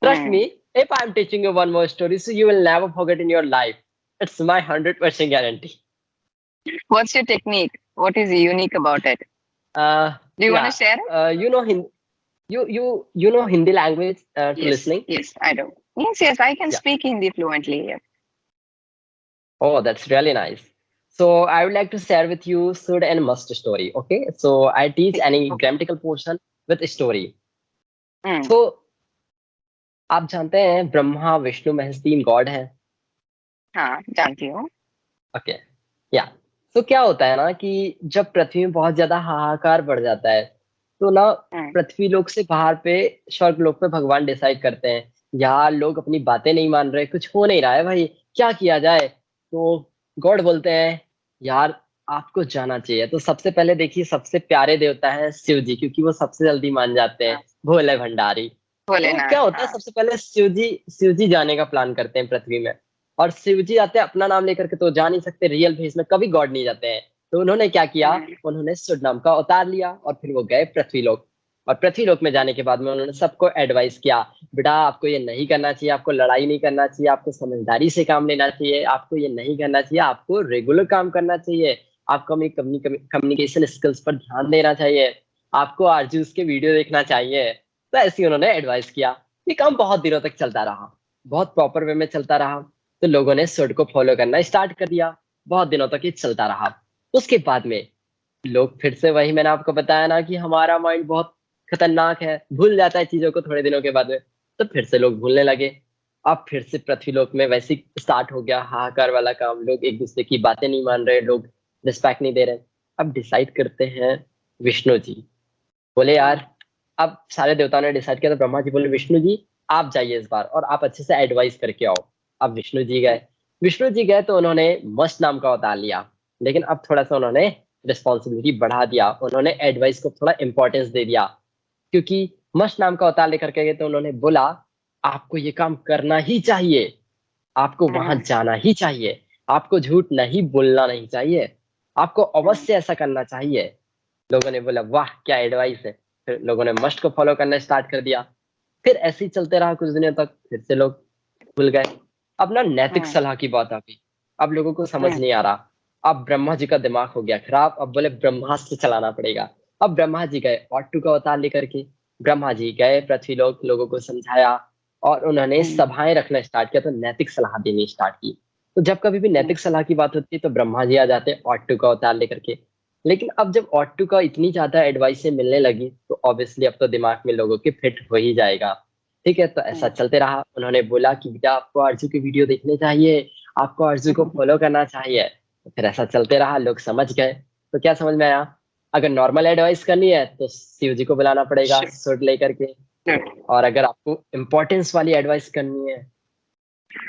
Trust Mm. me, if I'm teaching you one more story, so you will never forget in your life. It's my 100% guarantee. What's your technique? What is unique about it? Do you want to Yeah. share it? You know you know Hindi language to Yes, listening. yes, I do. Yes, yes, I can Yeah. speak Hindi fluently. Yeah. Oh, that's really nice. So I would like to share with you should and must story. Okay. So I teach any Okay. grammatical portion with story. Mm. So आप जानते हैं ब्रह्मा विष्णु महेश तीन God हैं. हाँ, जानती हूँ. Okay. या. तो क्या होता है ना कि जब पृथ्वी में बहुत ज्यादा हाहाकार बढ़ जाता है तो ना Mm. पृथ्वी लोक से बाहर पे स्वर्ग लोक पे भगवान डिसाइड करते हैं यार लोग अपनी बातें नहीं मान रहे कुछ हो नहीं रहा है भाई क्या किया जाए तो गॉड बोलते हैं यार आपको जाना चाहिए तो सबसे पहले देखिए सबसे प्यारे देवता है शिव जी क्योंकि वो सबसे जल्दी मान जाते हैं हाँ, भोले भंडारी. तो क्या भोलेनाथ. होता है हाँ. सबसे पहले शिव जी जाने का प्लान करते हैं पृथ्वी में और शिव जी आते हैं अपना नाम लेकर के तो जा नहीं सकते रियल फेस में कभी गॉड नहीं जाते हैं तो उन्होंने क्या किया Mm. उन्होंने सुर नाम का अवतार लिया और फिर वो गए पृथ्वीलोक और पृथ्वीलोक में जाने के बाद में उन्होंने सबको एडवाइस किया बेटा आपको ये नहीं करना चाहिए आपको लड़ाई नहीं करना चाहिए आपको समझदारी से काम लेना चाहिए आपको ये नहीं करना चाहिए आपको रेगुलर काम करना चाहिए आपको अपनी कम्युनिकेशन स्किल्स पर ध्यान देना चाहिए आपको आरजूस के वीडियो देखना चाहिए तो ऐसे ही उन्होंने एडवाइस किया ये काम बहुत दिनों तक चलता रहा बहुत प्रॉपर वे में चलता रहा तो लोगों ने सुर को फॉलो करना स्टार्ट कर दिया बहुत दिनों तक ये चलता रहा उसके बाद में लोग फिर से वही मैंने आपको बताया ना कि हमारा माइंड बहुत खतरनाक है भूल जाता है चीजों को थोड़े दिनों के बाद में तो फिर से लोग भूलने लगे अब फिर से पृथ्वीलोक में वैसे ही स्टार्ट हो गया हाहाकार वाला काम लोग एक दूसरे की बातें नहीं मान रहे लोग रिस्पेक्ट नहीं दे रहे अब डिसाइड करते हैं विष्णु जी बोले Mm. यार अब सारे देवताओं ने डिसाइड किया तो ब्रह्मा जी बोले विष्णु जी आप जाइए इस बार और आप अच्छे से एडवाइस करके आओ अब विष्णु जी गए तो उन्होंने मस्त नाम का अवतार लिया लेकिन अब थोड़ा सा उन्होंने रिस्पॉन्सिबिलिटी बढ़ा दिया उन्होंने एडवाइस को थोड़ा इंपॉर्टेंस दे दिया क्योंकि मस्त नाम का अवतार लेकर के गए तो उन्होंने बोला आपको ये काम करना ही चाहिए आपको वहां Mm. जाना ही चाहिए आपको झूठ नहीं बोलना नहीं चाहिए आपको अवश्य ऐसा करना चाहिए लोगों ने बोला वाह क्या एडवाइस है फिर लोगों ने मस्ट को फॉलो करना स्टार्ट कर दिया फिर ऐसे ही चलते रहा कुछ दिनों तक फिर से लोग भूल गए अब ना नैतिक Mm. सलाह की बात आ गई अब लोगों को समझ Mm. नहीं आ रहा अब ब्रह्मा जी का दिमाग हो गया खराब अब बोले ब्रह्मास्त्र चलाना पड़ेगा अब ब्रह्मा जी गए ऑटू का अवतार लेकर के ब्रह्मा जी गए पृथ्वी लोगों को समझाया और उन्होंने Mm. सभाएं रखना स्टार्ट किया तो नैतिक सलाह देनी स्टार्ट की तो जब कभी भी Mm. नैतिक सलाह की बात होती है तो ब्रह्मा जी आ जाते हैं ऑटू का अवतार लेकर के लेकिन अब जब ऑटू का इतनी ज्यादा एडवाइस से मिलने लगी तो ऑब्वियसली अब तो दिमाग में लोगों के फिट हो ही जाएगा ठीक है तो ऐसा Mm. चलते रहा उन्होंने बोला कि बेटा आपको आरजू की वीडियो देखने चाहिए आपको आरजू को फॉलो करना चाहिए तो फिर ऐसा चलते रहा लोग समझ गए तो क्या समझ में आया अगर नॉर्मल एडवाइस करनी है तो शिव जी को बुलाना पड़ेगा Sure. सुर लेकर के Good. और अगर आपको इम्पोर्टेंस वाली एडवाइस करनी है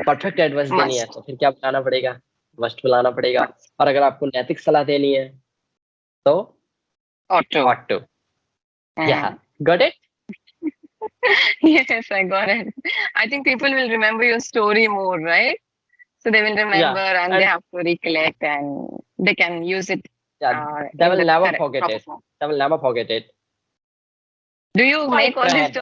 परफेक्ट एडवाइस देनी है Must. तो फिर क्या बुलाना पड़ेगा मस्ट बुलाना पड़ेगा और अगर आपको नैतिक सलाह देनी है तो Auto. ऑटो या Mm. Got it Yes, I got it. I think people will remember your story more, right? So they will remember yeah and they and have to recollect and they can use it yeah they in will the never correct forget proper it form. they will never forget it Do you my make all these friend